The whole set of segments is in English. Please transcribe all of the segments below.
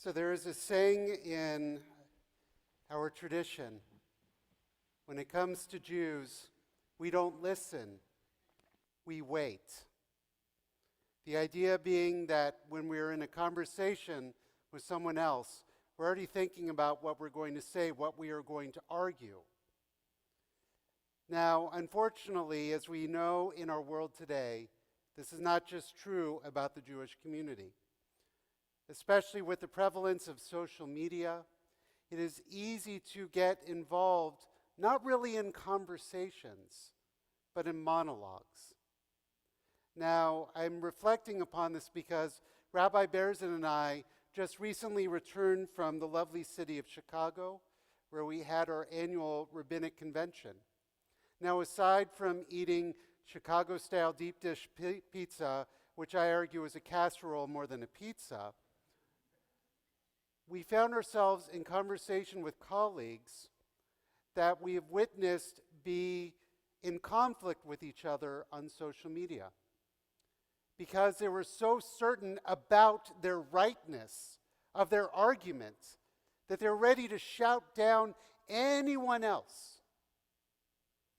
So there is a saying in our tradition, when it comes to Jews, we don't listen, we wait. The idea being that when we're in a conversation with someone else, we're already thinking about what we're going to say, what we are going to argue. Now, unfortunately, as we know in our world today, this is not just true about the Jewish community. Especially with the prevalence of social media, it is easy to get involved, not really in conversations, but in monologues. Now, I'm reflecting upon this because Rabbi Berzin and I just recently returned from the lovely city of Chicago, where we had our annual rabbinic convention. Now, aside from eating Chicago-style deep dish pizza, which I argue is a casserole more than a pizza, we found ourselves in conversation with colleagues that we have witnessed be in conflict with each other on social media because they were so certain about their rightness of their arguments that they're ready to shout down anyone else.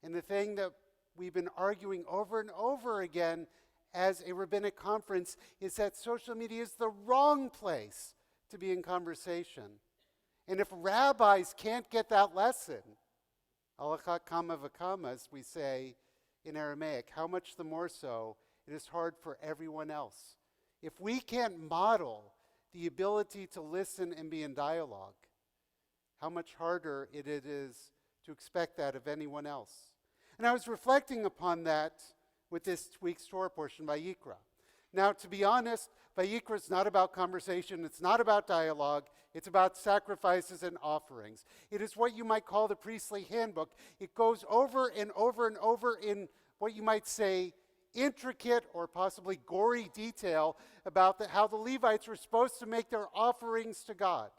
And the thing that we've been arguing over and over again as a rabbinic conference is that social media is the wrong place to be in conversation. And if rabbis can't get that lesson, alachat kama v'kama, as we say in Aramaic, how much the more so it is hard for everyone else. If we can't model the ability to listen and be in dialogue, how much harder it is to expect that of anyone else. And I was reflecting upon that with this week's Torah portion, Vayikra. Now, to be honest, Vayikra is not about conversation, it's not about dialogue, it's about sacrifices and offerings. It is what you might call the priestly handbook. It goes over and over and over in what you might say intricate or possibly gory detail about how the Levites were supposed to make their offerings to God.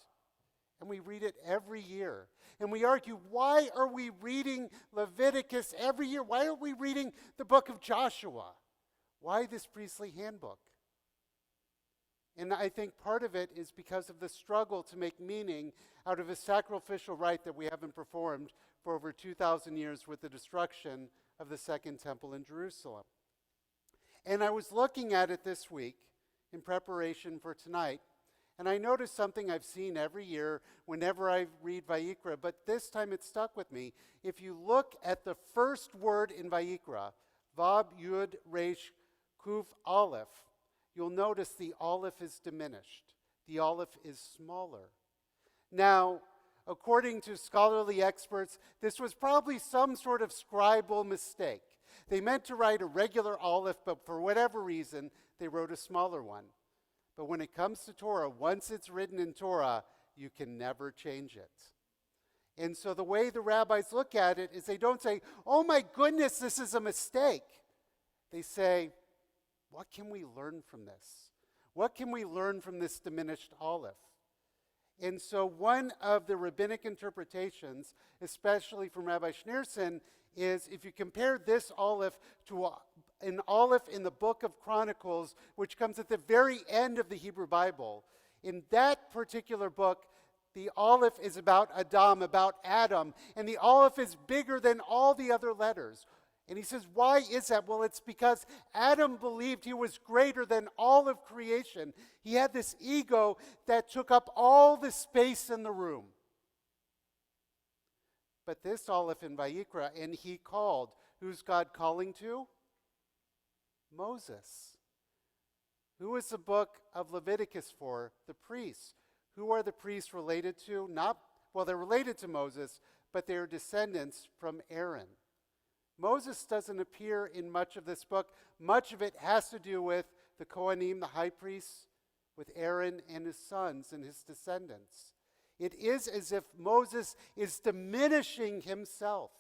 And we read it every year. And we argue, why are we reading Leviticus every year? Why are we reading the book of Joshua? Why this priestly handbook? And I think part of it is because of the struggle to make meaning out of a sacrificial rite that we haven't performed for over 2,000 years with the destruction of the Second Temple in Jerusalem. And I was looking at it this week in preparation for tonight, and I noticed something I've seen every year whenever I read Vayikra, but this time it stuck with me. If you look at the first word in Vayikra, Vav Yud Resh Kuf Aleph, you'll notice the aleph is diminished. The aleph is smaller. Now, according to scholarly experts, this was probably some sort of scribal mistake. They meant to write a regular aleph, but for whatever reason, they wrote a smaller one. But when it comes to Torah, once it's written in Torah, you can never change it. And so the way the rabbis look at it is they don't say, oh my goodness, this is a mistake. They say, what can we learn from this? What can we learn from this diminished aleph? And so one of the rabbinic interpretations, especially from Rabbi Schneerson, is if you compare this aleph to an aleph in the book of Chronicles, which comes at the very end of the Hebrew Bible, in that particular book, the aleph is about Adam, and the aleph is bigger than all the other letters. And he says, why is that? Well, it's because Adam believed he was greater than all of creation. He had this ego that took up all the space in the room. But this aleph in Vayikra, and he called, who's God calling to? Moses. Who is the book of Leviticus for? The priests. Who are the priests related to? They're related to Moses, but they are descendants from Aaron. Moses doesn't appear in much of this book. Much of it has to do with the Kohanim, the high priests, with Aaron and his sons and his descendants. It is as if Moses is diminishing himself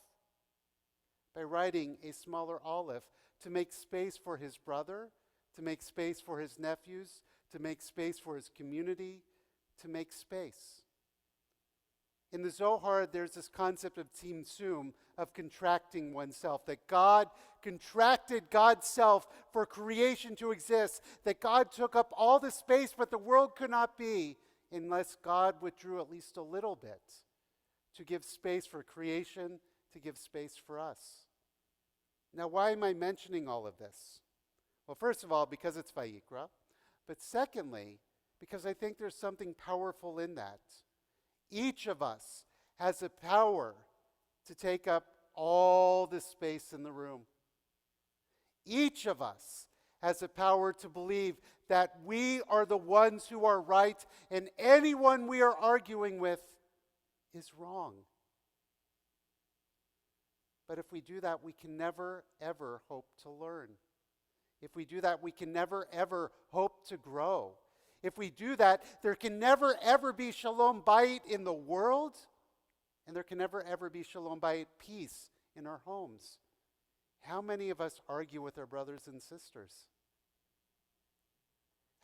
by writing a smaller aleph to make space for his brother, to make space for his nephews, to make space for his community, to make space. In the Zohar, there's this concept of tzimtzum, of contracting oneself, that God contracted God's self for creation to exist, that God took up all the space, but the world could not be unless God withdrew at least a little bit to give space for creation, to give space for us. Now, why am I mentioning all of this? Well, first of all, because it's Vayikra. But secondly, because I think there's something powerful in that. Each of us has the power to take up all the space in the room. Each of us has the power to believe that we are the ones who are right and anyone we are arguing with is wrong. But if we do that, we can never, ever hope to learn. If we do that, we can never, ever hope to grow. If we do that, there can never, ever be shalom bayit in the world, and there can never, ever be shalom bayit, peace, in our homes. How many of us argue with our brothers and sisters?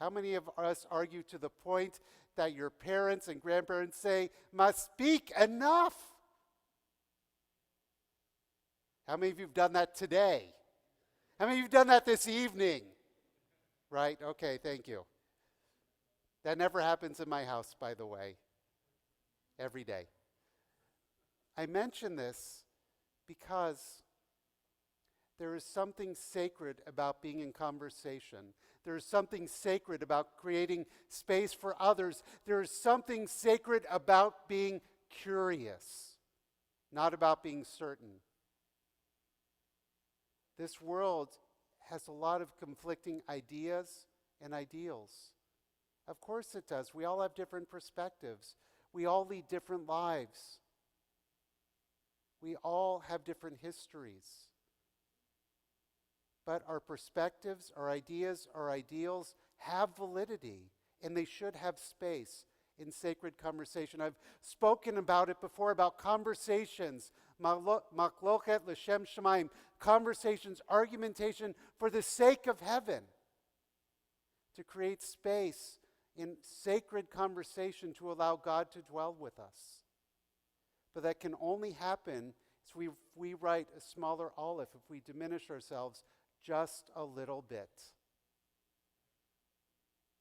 How many of us argue to the point that your parents and grandparents say, must speak enough? How many of you have done that today? How many of you have done that this evening? Right? Okay, thank you. That never happens in my house, by the way. Every day. I mention this because there is something sacred about being in conversation. There is something sacred about creating space for others. There is something sacred about being curious, not about being certain. This world has a lot of conflicting ideas and ideals. Of course it does. We all have different perspectives. We all lead different lives. We all have different histories. But our perspectives, our ideas, our ideals have validity, and they should have space in sacred conversation. I've spoken about it before, about conversations, maklochet l'shem shamayim, conversations, argumentation for the sake of heaven, to create space in sacred conversation to allow God to dwell with us. But that can only happen if we write a smaller aleph, if we diminish ourselves just a little bit.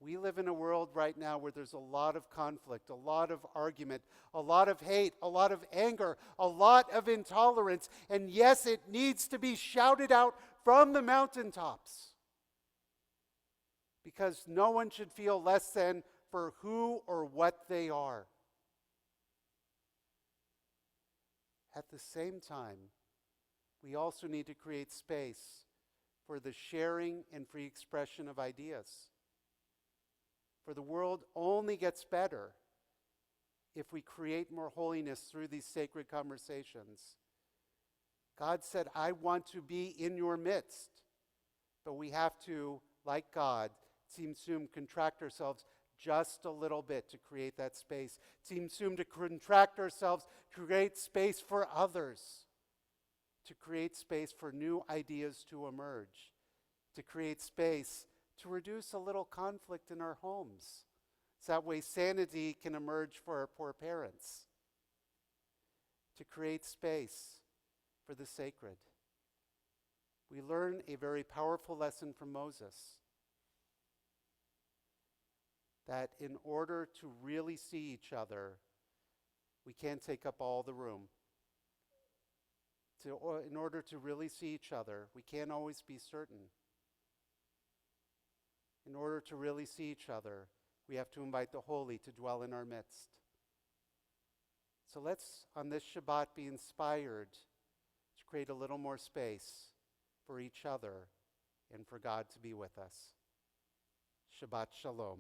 We live in a world right now where there's a lot of conflict, a lot of argument, a lot of hate, a lot of anger, a lot of intolerance. And yes, it needs to be shouted out from the mountaintops. Because no one should feel less than for who or what they are. At the same time, we also need to create space for the sharing and free expression of ideas. For the world only gets better if we create more holiness through these sacred conversations. God said, I want to be in your midst. But we have to, like God, tzimtzum, contract ourselves just a little bit to create that space. Tzimtzum, to contract ourselves, create space for others. To create space for new ideas to emerge. To create space to reduce a little conflict in our homes. So that way sanity can emerge for our poor parents. To create space for the sacred. We learn a very powerful lesson from Moses. That in order to really see each other, we can't take up all the room. In order to really see each other, we can't always be certain. In order to really see each other, we have to invite the holy to dwell in our midst. So let's, on this Shabbat, be inspired to create a little more space for each other and for God to be with us. Shabbat Shalom.